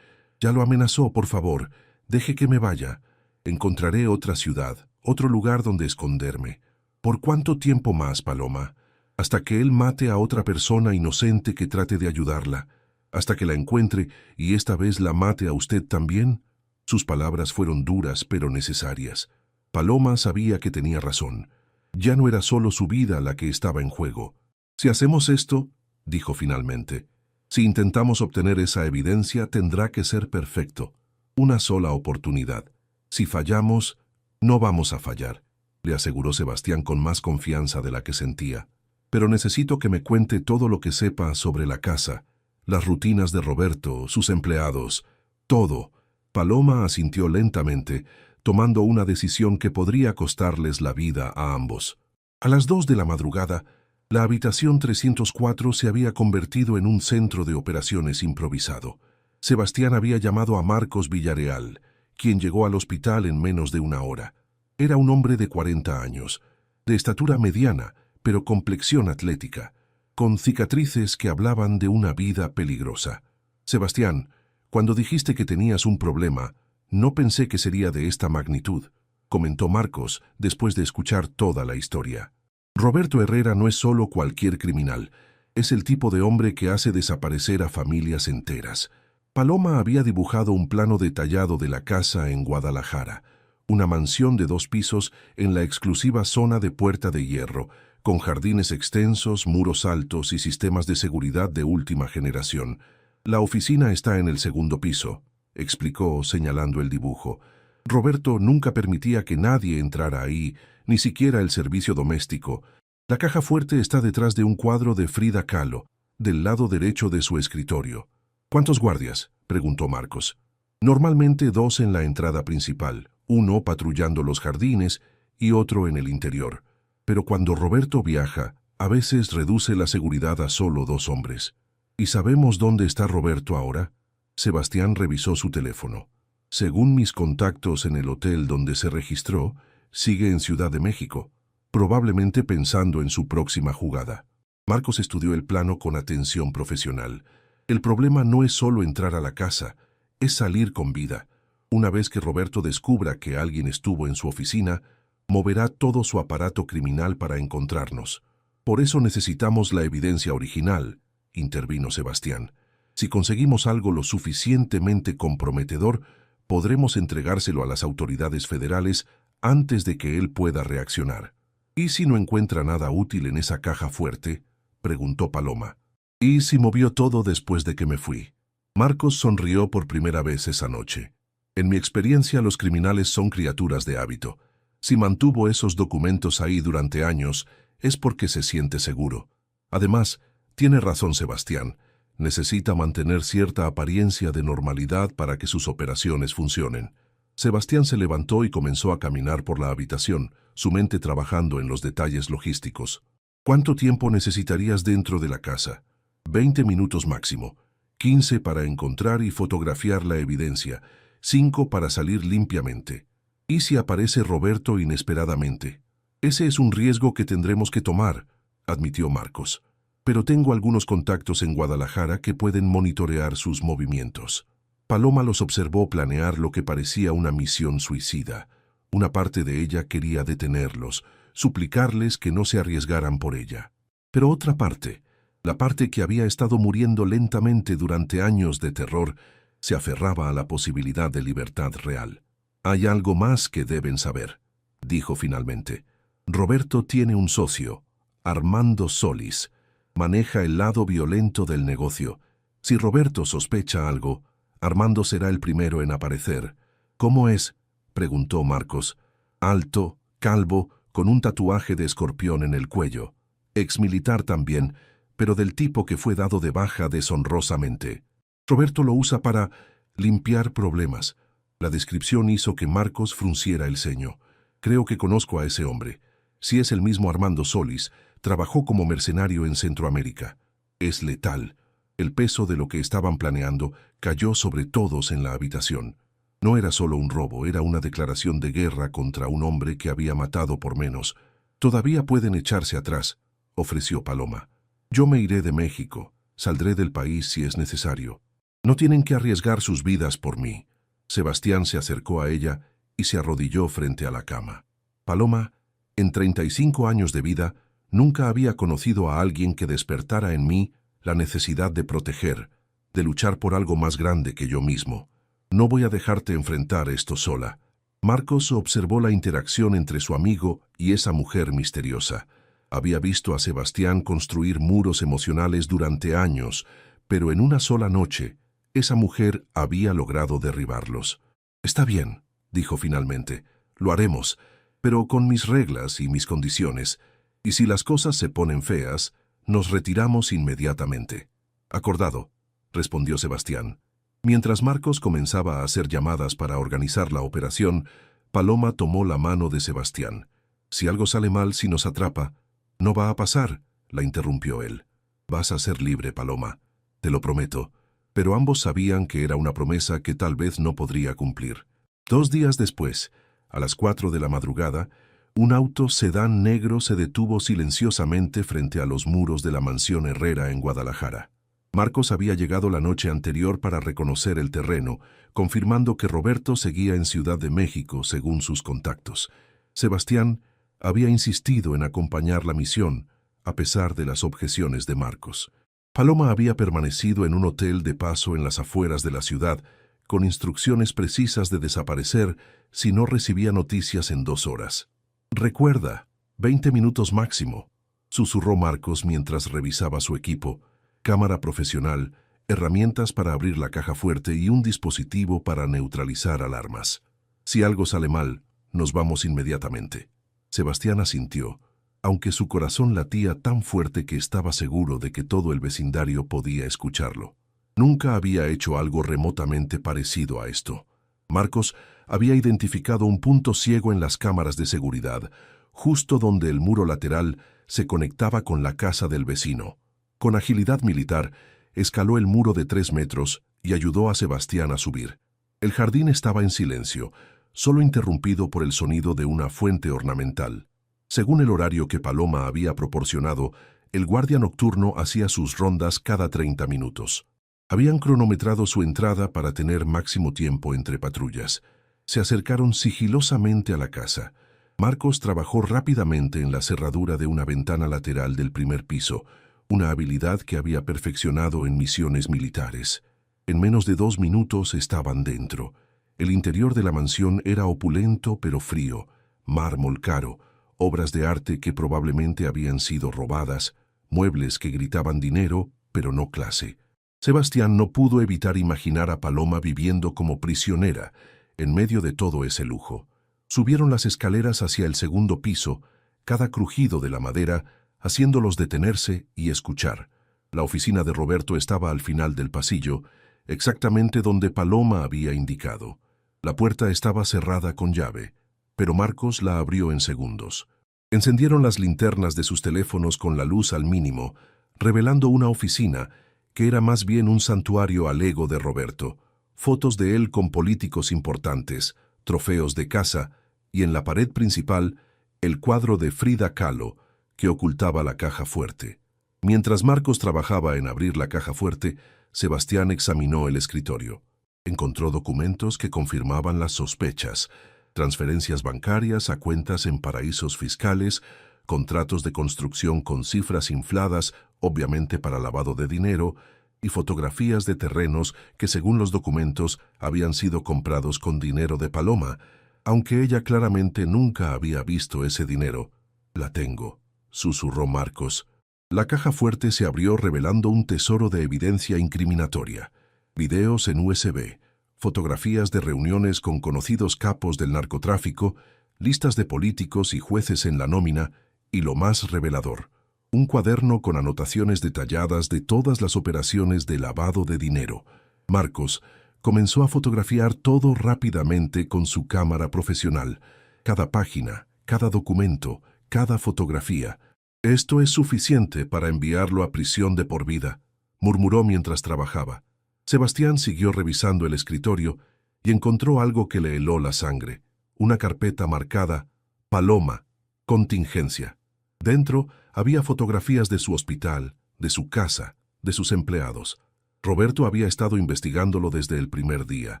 Ya lo amenazó, por favor. Deje que me vaya. Encontraré otra ciudad, otro lugar donde esconderme. ¿Por cuánto tiempo más, Paloma? Hasta que él mate a otra persona inocente que trate de ayudarla. Hasta que la encuentre y esta vez la mate a usted también. Sus palabras fueron duras pero necesarias. Paloma sabía que tenía razón. Ya no era solo su vida la que estaba en juego. Si hacemos esto, dijo finalmente, si intentamos obtener esa evidencia tendrá que ser perfecto. Una sola oportunidad. Si fallamos, no vamos a fallar, le aseguró Sebastián con más confianza de la que sentía. Pero necesito que me cuente todo lo que sepa sobre la casa, las rutinas de Roberto, sus empleados, todo. Paloma asintió lentamente, tomando una decisión que podría costarles la vida a ambos. A las 2 de la madrugada, la habitación 304 se había convertido en un centro de operaciones improvisado. Sebastián había llamado a Marcos Villareal, quien llegó al hospital en menos de una hora. Era un hombre de 40 años, de estatura mediana, pero complexión atlética, con cicatrices que hablaban de una vida peligrosa. Sebastián, cuando dijiste que tenías un problema, no pensé que sería de esta magnitud, comentó Marcos después de escuchar toda la historia. Roberto Herrera no es solo cualquier criminal, es el tipo de hombre que hace desaparecer a familias enteras. Paloma había dibujado un plano detallado de la casa en Guadalajara, una mansión de 2 pisos en la exclusiva zona de Puerta de Hierro, con jardines extensos, muros altos y sistemas de seguridad de última generación. La oficina está en el 2º piso, explicó señalando el dibujo. Roberto nunca permitía que nadie entrara ahí, ni siquiera el servicio doméstico. La caja fuerte está detrás de un cuadro de Frida Kahlo, del lado derecho de su escritorio. ¿Cuántos guardias?, preguntó Marcos. Normalmente 2 en la entrada principal, uno patrullando los jardines y otro en el interior. Pero cuando Roberto viaja, a veces reduce la seguridad a solo 2 hombres. ¿Y sabemos dónde está Roberto ahora? Sebastián revisó su teléfono. Según mis contactos en el hotel donde se registró, sigue en Ciudad de México, probablemente pensando en su próxima jugada. Marcos estudió el plano con atención profesional. El problema no es solo entrar a la casa, es salir con vida. Una vez que Roberto descubra que alguien estuvo en su oficina, moverá todo su aparato criminal para encontrarnos. Por eso necesitamos la evidencia original, intervino Sebastián. Si conseguimos algo lo suficientemente comprometedor, podremos entregárselo a las autoridades federales antes de que él pueda reaccionar. ¿Y si no encuentra nada útil en esa caja fuerte?, preguntó Paloma. ¿Y si movió todo después de que me fui? Marcos sonrió por primera vez esa noche. En mi experiencia, los criminales son criaturas de hábito. Si mantuvo esos documentos ahí durante años, es porque se siente seguro. Además, tiene razón Sebastián. Necesita mantener cierta apariencia de normalidad para que sus operaciones funcionen. Sebastián se levantó y comenzó a caminar por la habitación, su mente trabajando en los detalles logísticos. ¿Cuánto tiempo necesitarías dentro de la casa? 20 minutos máximo. 15 para encontrar y fotografiar la evidencia. 5 para salir limpiamente. ¿Y si aparece Roberto inesperadamente? Ese es un riesgo que tendremos que tomar, admitió Marcos. Pero tengo algunos contactos en Guadalajara que pueden monitorear sus movimientos. Paloma los observó planear lo que parecía una misión suicida. Una parte de ella quería detenerlos, suplicarles que no se arriesgaran por ella. Pero otra parte, la parte que había estado muriendo lentamente durante años de terror, se aferraba a la posibilidad de libertad real. Hay algo más que deben saber, dijo finalmente. Roberto tiene un socio, Armando Solis. Maneja el lado violento del negocio. Si Roberto sospecha algo, Armando será el primero en aparecer. ¿Cómo es?, preguntó Marcos. Alto, calvo, con un tatuaje de escorpión en el cuello. Exmilitar también, pero del tipo que fue dado de baja deshonrosamente. Roberto lo usa para limpiar problemas. La descripción hizo que Marcos frunciera el ceño. Creo que conozco a ese hombre. Si es el mismo Armando Solis, trabajó como mercenario en Centroamérica. Es letal. El peso de lo que estaban planeando cayó sobre todos en la habitación. No era solo un robo, era una declaración de guerra contra un hombre que había matado por menos. Todavía pueden echarse atrás, ofreció Paloma. Yo me iré de México, saldré del país si es necesario. No tienen que arriesgar sus vidas por mí. Sebastián se acercó a ella y se arrodilló frente a la cama. Paloma, en 35 años de vida, nunca había conocido a alguien que despertara en mí la necesidad de proteger, de luchar por algo más grande que yo mismo. No voy a dejarte enfrentar esto sola. Marcos observó la interacción entre su amigo y esa mujer misteriosa. Había visto a Sebastián construir muros emocionales durante años, pero en una sola noche, esa mujer había logrado derribarlos. Está bien, dijo finalmente, lo haremos, pero con mis reglas y mis condiciones. Y si las cosas se ponen feas, nos retiramos inmediatamente. Acordado, respondió Sebastián. Mientras Marcos comenzaba a hacer llamadas para organizar la operación, Paloma tomó la mano de Sebastián. Si algo sale mal, si nos atrapa, no va a pasar, la interrumpió él. Vas a ser libre, Paloma, te lo prometo. Pero ambos sabían que era una promesa que tal vez no podría cumplir. 2 días después, a las 4 de la madrugada, un auto sedán negro se detuvo silenciosamente frente a los muros de la mansión Herrera en Guadalajara. Marcos había llegado la noche anterior para reconocer el terreno, confirmando que Roberto seguía en Ciudad de México según sus contactos. Sebastián había insistido en acompañar la misión, a pesar de las objeciones de Marcos. Paloma había permanecido en un hotel de paso en las afueras de la ciudad, con instrucciones precisas de desaparecer si no recibía noticias en 2 horas. «Recuerda, 20 minutos máximo», susurró Marcos mientras revisaba su equipo, cámara profesional, herramientas para abrir la caja fuerte y un dispositivo para neutralizar alarmas. «Si algo sale mal, nos vamos inmediatamente». Sebastián asintió, aunque su corazón latía tan fuerte que estaba seguro de que todo el vecindario podía escucharlo. Nunca había hecho algo remotamente parecido a esto. Marcos había identificado un punto ciego en las cámaras de seguridad, justo donde el muro lateral se conectaba con la casa del vecino. Con agilidad militar, escaló el muro de 3 metros y ayudó a Sebastián a subir. El jardín estaba en silencio, solo interrumpido por el sonido de una fuente ornamental. Según el horario que Paloma había proporcionado, el guardia nocturno hacía sus rondas cada 30 minutos. Habían cronometrado su entrada para tener máximo tiempo entre patrullas. Se acercaron sigilosamente a la casa. Marcos trabajó rápidamente en la cerradura de una ventana lateral del primer piso, una habilidad que había perfeccionado en misiones militares. En menos de 2 minutos estaban dentro. El interior de la mansión era opulento pero frío, mármol caro, obras de arte que probablemente habían sido robadas, muebles que gritaban dinero, pero no clase. Sebastián no pudo evitar imaginar a Paloma viviendo como prisionera, en medio de todo ese lujo. Subieron las escaleras hacia el segundo piso, cada crujido de la madera haciéndolos detenerse y escuchar. La oficina de Roberto estaba al final del pasillo, exactamente donde Paloma había indicado. La puerta estaba cerrada con llave, pero Marcos la abrió en segundos. Encendieron las linternas de sus teléfonos con la luz al mínimo, revelando una oficina que era más bien un santuario al ego de Roberto. Fotos de él con políticos importantes, trofeos de caza, y en la pared principal, el cuadro de Frida Kahlo, que ocultaba la caja fuerte. Mientras Marcos trabajaba en abrir la caja fuerte, Sebastián examinó el escritorio. Encontró documentos que confirmaban las sospechas, transferencias bancarias a cuentas en paraísos fiscales, contratos de construcción con cifras infladas, obviamente para lavado de dinero, y fotografías de terrenos que, según los documentos, habían sido comprados con dinero de Paloma, aunque ella claramente nunca había visto ese dinero. «La tengo», susurró Marcos. La caja fuerte se abrió revelando un tesoro de evidencia incriminatoria. Videos en USB, fotografías de reuniones con conocidos capos del narcotráfico, listas de políticos y jueces en la nómina, y lo más revelador, un cuaderno con anotaciones detalladas de todas las operaciones de lavado de dinero. Marcos comenzó a fotografiar todo rápidamente con su cámara profesional. Cada página, cada documento, cada fotografía. «Esto es suficiente para enviarlo a prisión de por vida», murmuró mientras trabajaba. Sebastián siguió revisando el escritorio y encontró algo que le heló la sangre. Una carpeta marcada «Paloma, contingencia». Dentro había fotografías de su hospital, de su casa, de sus empleados. Roberto había estado investigándolo desde el primer día,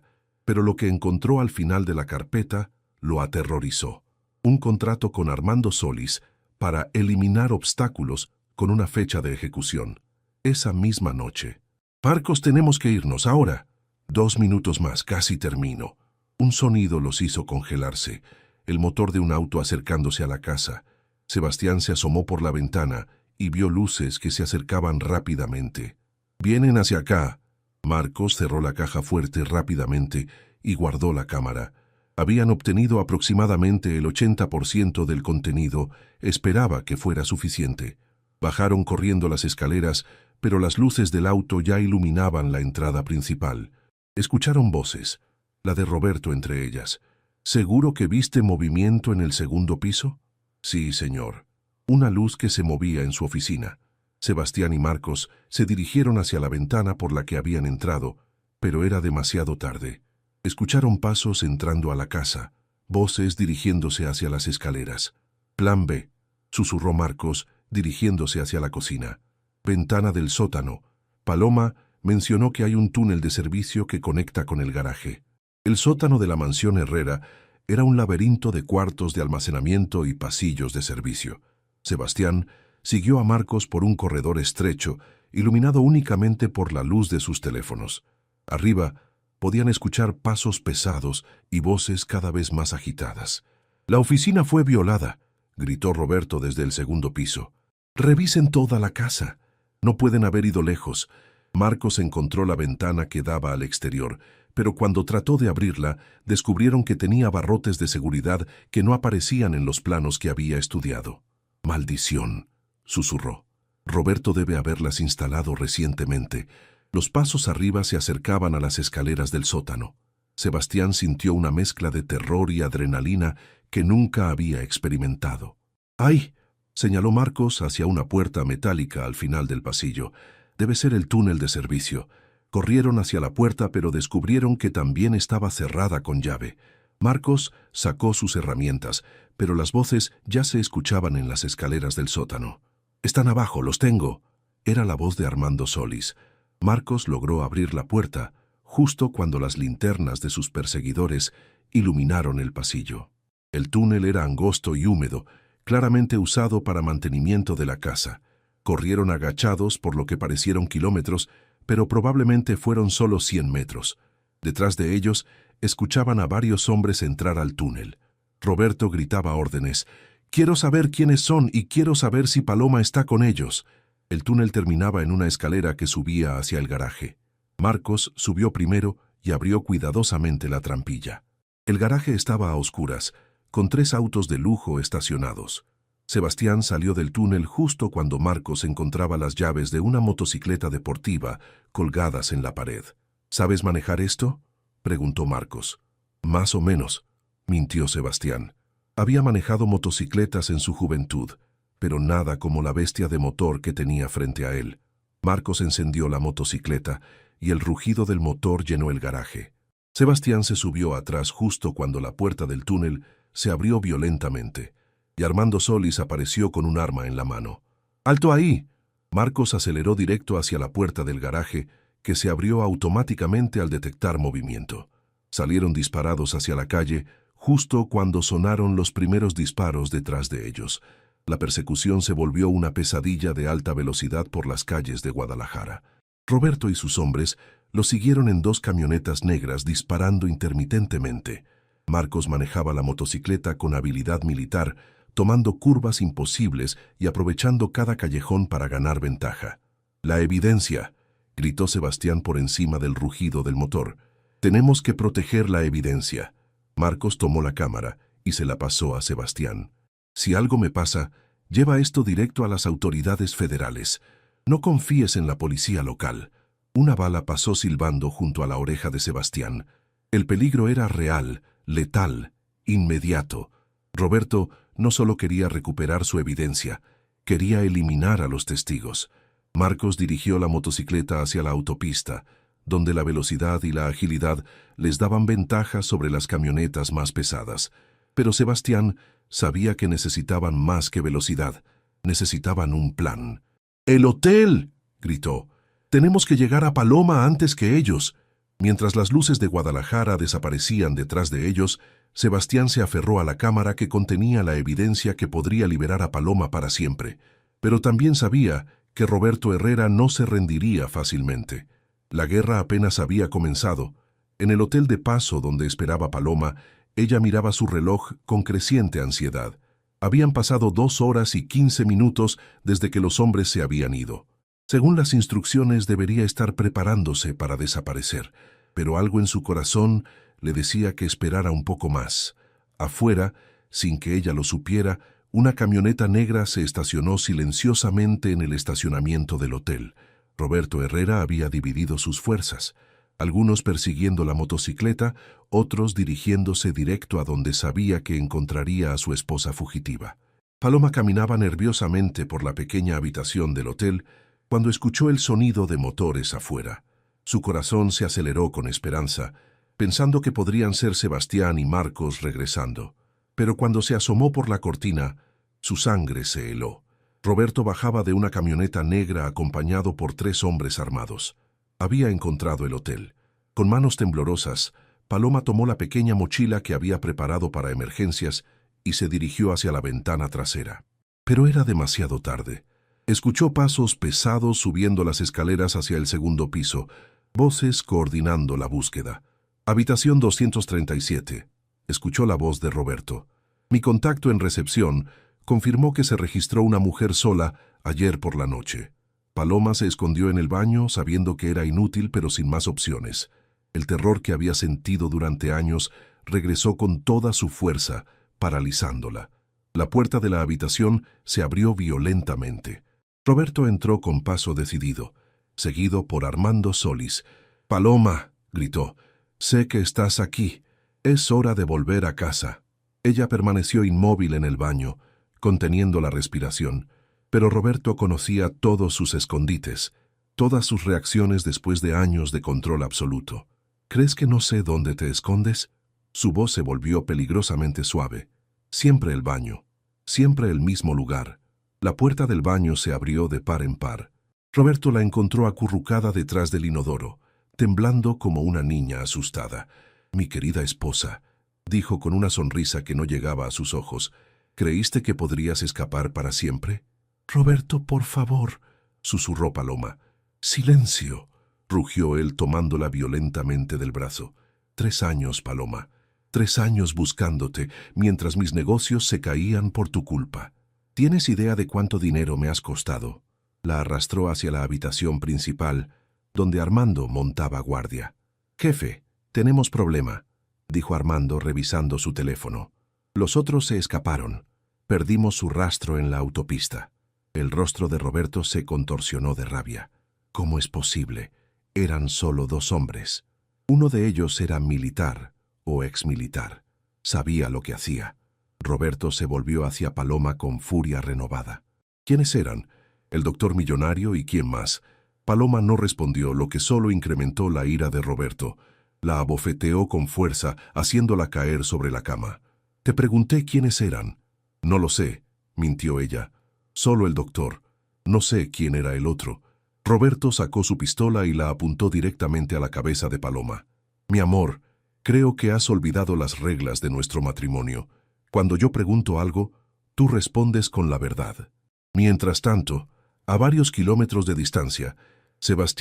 pero lo que encontró al final de la carpeta lo aterrorizó. Un contrato con Armando Solís para eliminar obstáculos con una fecha de ejecución. Esa misma noche. «Marcos, tenemos que irnos ahora». 2 minutos más, casi termino. Un sonido los hizo congelarse, el motor de un auto acercándose a la casa. Sebastián se asomó por la ventana y vio luces que se acercaban rápidamente. «Vienen hacia acá». Marcos cerró la caja fuerte rápidamente y guardó la cámara. Habían obtenido aproximadamente el 80% del contenido. Esperaba que fuera suficiente. Bajaron corriendo las escaleras, pero las luces del auto ya iluminaban la entrada principal. Escucharon voces, la de Roberto entre ellas. «¿Seguro que viste movimiento en el segundo piso?» «Sí, señor». Una luz que se movía en su oficina. Sebastián y Marcos se dirigieron hacia la ventana por la que habían entrado, pero era demasiado tarde. Escucharon pasos entrando a la casa, voces dirigiéndose hacia las escaleras. «Plan B», susurró Marcos, dirigiéndose hacia la cocina. «Ventana del sótano». Paloma mencionó que hay un túnel de servicio que conecta con el garaje. El sótano de la mansión Herrera era un laberinto de cuartos de almacenamiento y pasillos de servicio. Sebastián siguió a Marcos por un corredor estrecho, iluminado únicamente por la luz de sus teléfonos. Arriba podían escuchar pasos pesados y voces cada vez más agitadas. «La oficina fue violada», gritó Roberto desde el segundo piso. «Revisen toda la casa. No pueden haber ido lejos». Marcos encontró la ventana que daba al exterior, pero cuando trató de abrirla, descubrieron que tenía barrotes de seguridad que no aparecían en los planos que había estudiado. «Maldición», susurró. «Roberto debe haberlas instalado recientemente». Los pasos arriba se acercaban a las escaleras del sótano. Sebastián sintió una mezcla de terror y adrenalina que nunca había experimentado. «¡Ay!», señaló Marcos hacia una puerta metálica al final del pasillo. «Debe ser el túnel de servicio». Corrieron hacia la puerta, pero descubrieron que también estaba cerrada con llave. Marcos sacó sus herramientas, pero las voces ya se escuchaban en las escaleras del sótano. «Están abajo, los tengo». Era la voz de Armando Solis. Marcos logró abrir la puerta, justo cuando las linternas de sus perseguidores iluminaron el pasillo. El túnel era angosto y húmedo, claramente usado para mantenimiento de la casa. Corrieron agachados por lo que parecieron kilómetros, pero probablemente fueron solo 100 metros. Detrás de ellos, escuchaban a varios hombres entrar al túnel. Roberto gritaba órdenes. «Quiero saber quiénes son y quiero saber si Paloma está con ellos». El túnel terminaba en una escalera que subía hacia el garaje. Marcos subió primero y abrió cuidadosamente la trampilla. El garaje estaba a oscuras, con 3 autos de lujo estacionados. Sebastián salió del túnel justo cuando Marcos encontraba las llaves de una motocicleta deportiva colgadas en la pared. «¿Sabes manejar esto?», preguntó Marcos. «Más o menos», mintió Sebastián. Había manejado motocicletas en su juventud, pero nada como la bestia de motor que tenía frente a él. Marcos encendió la motocicleta y el rugido del motor llenó el garaje. Sebastián se subió atrás justo cuando la puerta del túnel se abrió violentamente, y Armando Solis apareció con un arma en la mano. «¡Alto ahí!». Marcos aceleró directo hacia la puerta del garaje, que se abrió automáticamente al detectar movimiento. Salieron disparados hacia la calle, justo cuando sonaron los primeros disparos detrás de ellos. La persecución se volvió una pesadilla de alta velocidad por las calles de Guadalajara. Roberto y sus hombres lo siguieron en 2 camionetas negras disparando intermitentemente. Marcos manejaba la motocicleta con habilidad militar, tomando curvas imposibles y aprovechando cada callejón para ganar ventaja. «La evidencia», gritó Sebastián por encima del rugido del motor. «Tenemos que proteger la evidencia». Marcos tomó la cámara y se la pasó a Sebastián. «Si algo me pasa, lleva esto directo a las autoridades federales. No confíes en la policía local». Una bala pasó silbando junto a la oreja de Sebastián. El peligro era real, letal, inmediato. Roberto no solo quería recuperar su evidencia, quería eliminar a los testigos. Marcos dirigió la motocicleta hacia la autopista, donde la velocidad y la agilidad les daban ventaja sobre las camionetas más pesadas. Pero Sebastián sabía que necesitaban más que velocidad, necesitaban un plan. «¡El hotel!», gritó. «Tenemos que llegar a Paloma antes que ellos». Mientras las luces de Guadalajara desaparecían detrás de ellos, Sebastián se aferró a la cámara que contenía la evidencia que podría liberar a Paloma para siempre. Pero también sabía que Roberto Herrera no se rendiría fácilmente. La guerra apenas había comenzado. En el hotel de paso donde esperaba Paloma, ella miraba su reloj con creciente ansiedad. Habían pasado 2 horas y 15 minutos desde que los hombres se habían ido. Según las instrucciones, debería estar preparándose para desaparecer, pero algo en su corazón le decía que esperara un poco más. Afuera, sin que ella lo supiera, una camioneta negra se estacionó silenciosamente en el estacionamiento del hotel. Roberto Herrera había dividido sus fuerzas, algunos persiguiendo la motocicleta, otros dirigiéndose directo a donde sabía que encontraría a su esposa fugitiva. Paloma caminaba nerviosamente por la pequeña habitación del hotel cuando escuchó el sonido de motores afuera. Su corazón se aceleró con esperanza, pensando que podrían ser Sebastián y Marcos regresando. Pero cuando se asomó por la cortina, su sangre se heló. Roberto bajaba de una camioneta negra acompañado por 3 hombres armados. Había encontrado el hotel. Con manos temblorosas, Paloma tomó la pequeña mochila que había preparado para emergencias y se dirigió hacia la ventana trasera. Pero era demasiado tarde. Escuchó pasos pesados subiendo las escaleras hacia el segundo piso, voces coordinando la búsqueda. «Habitación 237», escuchó la voz de Roberto. «Mi contacto en recepción confirmó que se registró una mujer sola ayer por la noche». Paloma se escondió en el baño sabiendo que era inútil pero sin más opciones. El terror que había sentido durante años regresó con toda su fuerza, paralizándola. La puerta de la habitación se abrió violentamente. Roberto entró con paso decidido, seguido por Armando Solis. «Paloma», gritó, «sé que estás aquí. Es hora de volver a casa». Ella permaneció inmóvil en el baño, conteniendo la respiración, pero Roberto conocía todos sus escondites, todas sus reacciones después de años de control absoluto. «¿Crees que no sé dónde te escondes?», Su voz se volvió peligrosamente suave. Siempre el baño. Siempre el mismo lugar. La puerta del baño se abrió de par en par. Roberto la encontró acurrucada detrás del inodoro, temblando como una niña asustada. «Mi querida esposa», dijo con una sonrisa que no llegaba a sus ojos, «¿creíste que podrías escapar para siempre?» «Roberto, por favor», susurró Paloma. «Silencio», rugió él tomándola violentamente del brazo. 3 años, Paloma. 3 años buscándote, mientras mis negocios se caían por tu culpa. ¿Tienes idea de cuánto dinero me has costado?» La arrastró hacia la habitación principal, donde Armando montaba guardia. «Jefe, tenemos problema», dijo Armando revisando su teléfono. «Los otros se escaparon. Perdimos su rastro en la autopista». El rostro de Roberto se contorsionó de rabia. «¿Cómo es posible? Eran solo 2 hombres. Uno de ellos era militar o exmilitar. Sabía lo que hacía». Roberto se volvió hacia Paloma con furia renovada. «¿Quiénes eran? ¿El doctor millonario y quién más?» Paloma no respondió, lo que solo incrementó la ira de Roberto. La abofeteó con fuerza, haciéndola caer sobre la cama. «Te pregunté quiénes eran». «No lo sé», mintió ella. «Solo el doctor. No sé quién era el otro». Roberto sacó su pistola y la apuntó directamente a la cabeza de Paloma. «Mi amor, creo que has olvidado las reglas de nuestro matrimonio. Cuando yo pregunto algo, tú respondes con la verdad». Mientras tanto, a varios kilómetros de distancia, Sebastián